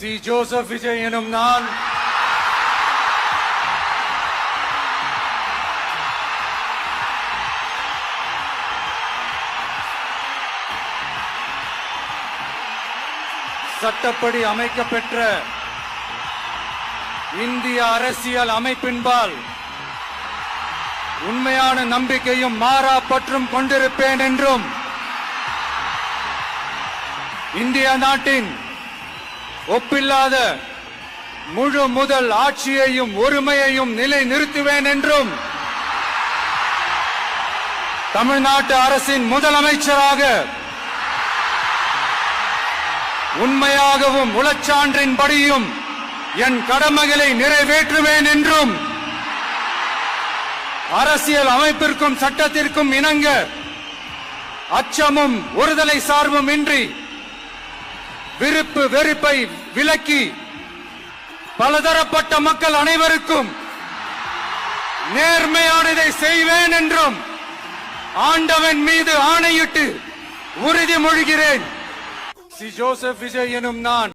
C. Joseph Vijay எனும் நான் சட்டப்படி அமைக்கப்பெற்ற இந்திய அரசியல் அமைப்பின்பால் உண்மையான நம்பிக்கையும் மாறா பற்றும் கொண்டிருப்பேன் என்றும் இந்திய நாட்டின் ஒப்பில்லாத முழு முதல் ஆட்சியையும் ஒருமையையும் நிலை நிறுத்துவேன் என்றும் தமிழ்நாட்டு அரசின் முதலமைச்சராக உண்மையாகவும் உளச்சான்றின்படியும் என் கடமைகளை நிறைவேற்றுவேன் என்றும் அரசியல் அமைப்பிற்கும் சட்டத்திற்கும் இணங்க அச்சமும் ஒருதலை சார்பும் இன்றி விருப்பு வெறுப்பை விலக்கி பலதரப்பட்ட மக்கள் அனைவருக்கும் நேர்மையானதை செய்வேன் என்றும் ஆண்டவன் மீது ஆணையிட்டு உறுதிமொழிகிறேன். சி. ஜோசப் விஜய் எனும் நான்